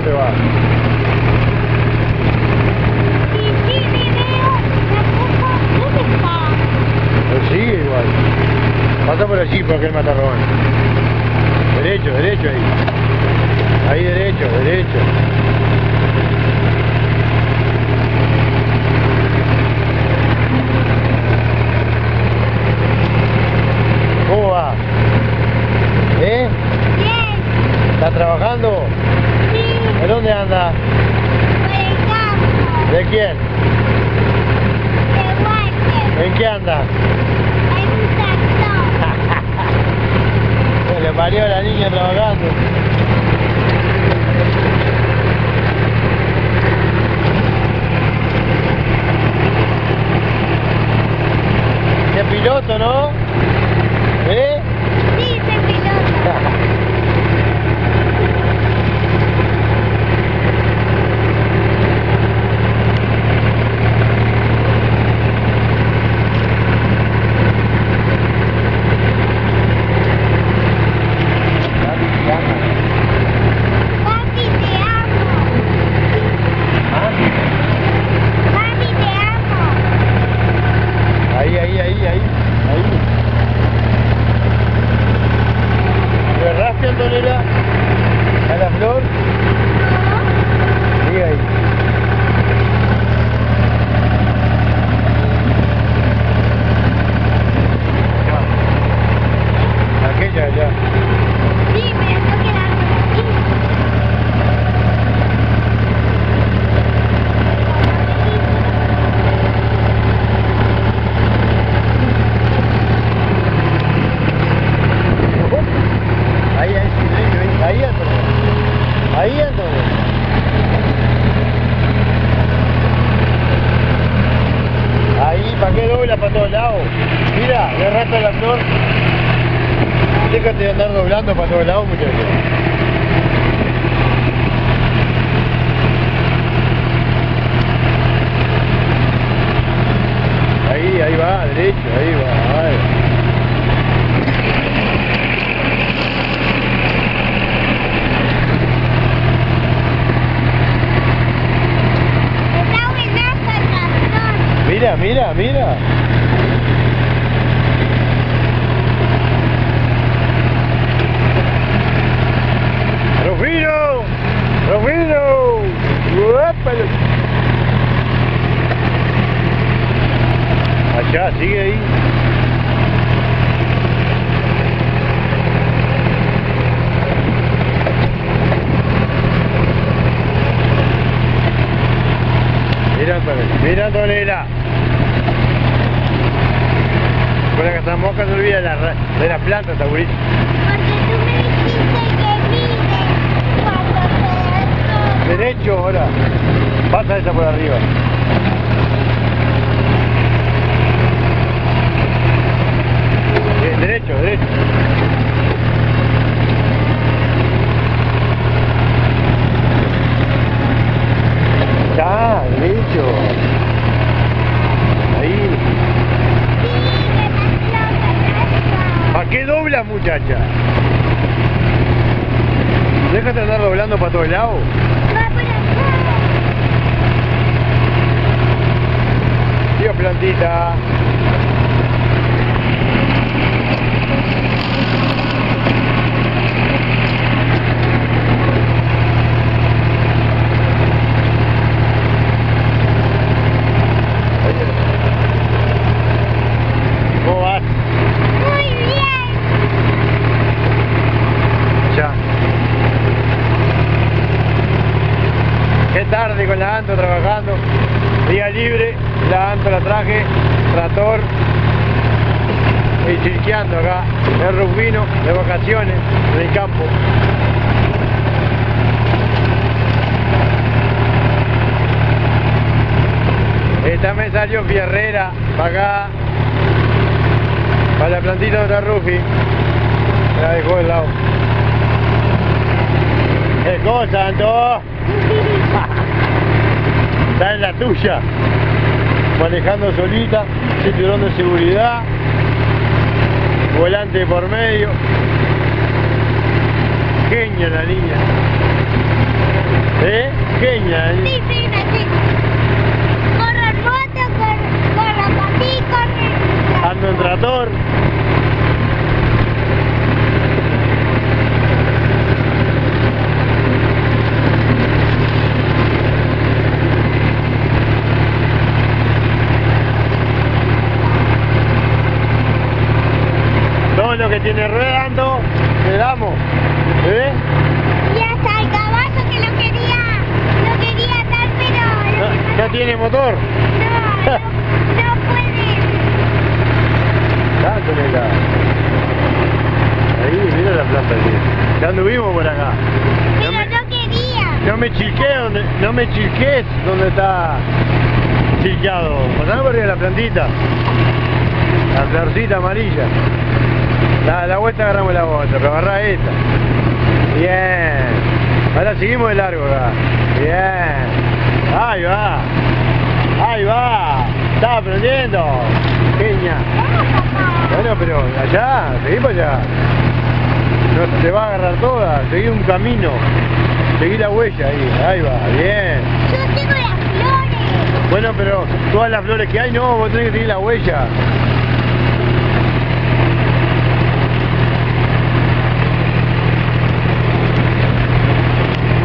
dónde va? Sí, sí, me veo la cosa. ¿Dónde está? Pero sigue igual. Pasa por allí, por aquel matarrón. Derecho, derecho ahí. Ahí derecho, derecho. ¿Cómo va? ¿Eh? Bien. ¿Estás trabajando? Sí. ¿De dónde anda? Por el campo. ¿De quién? De Walter. ¿En qué anda? En un tractor. Se le parió a la niña trabajando. ¿Qué piloto, no? ¿Eh? Sí, soy piloto. Papi, te amo. ¿Ah? Papi, te amo. Ahí. ¿Le raspe, Antonella? ¿A la flor? Sí, ahí. Aquella allá. Sí, pero no queda aquí. Ahí, silencio, ahí, Antonella. Ahí, Antonella. Ahí, ¿para qué dobla para todos lados? Mira, le arrastra la flor. Déjate de andar doblando para todos lados, muchachos. Ahí va, derecho, ahí va, ahí va. Está buenazo el tractor. Mira. ¡Rufino! ¡Uépale! Allá, sigue ahí. Mira, Antonella. Con la cazamoca se olvida de la planta, Taburito. Porque tú me dijiste que mire cuando se Derecho ahora. Pasa esa por arriba. Derecho. Ya, derecho. Ahí. ¿Para qué doblas, muchacha? Déjate andar doblando para todos lados. Dios, plantita. ¿Cómo vas? Muy bien. Ya. Qué tarde con la Anto trabajando. Día libre, la Anto la traje, tractor. Y chirqueando acá, el Rufino, de vacaciones, en el campo. Esta me salió Fierrera, para acá, para la plantita de otra Rufi. Me la dejó del lado. ¿Qué cosa, Anto? Está en la tuya, manejando solita, cinturón de seguridad, volante por medio. Genia la niña. Genial. Sí, frena, sí. Corro en moto, corro patí, corro... Ando en trator. Todo lo que tiene rueda ando, le damos. Y hasta el caballo que lo quería dar, pero... No tiene motor. No puede. Dándole ahí, mira la planta aquí. Ya anduvimos por acá. Pero no quería. No me chilqués donde está chilqueado. Pasame por arriba la plantita. La florcita amarilla. La vuelta agarramos la otra, pero agarrá esta. Bien. Ahora seguimos de largo acá. Bien. Ahí va. Ahí va. Está aprendiendo. Peña. Bueno, pero allá, seguí para allá. No te va a agarrar toda. Seguí un camino. Seguí la huella ahí va. Bien. Yo tengo las flores. Bueno, pero todas las flores que hay, no, vos tenés que seguir la huella.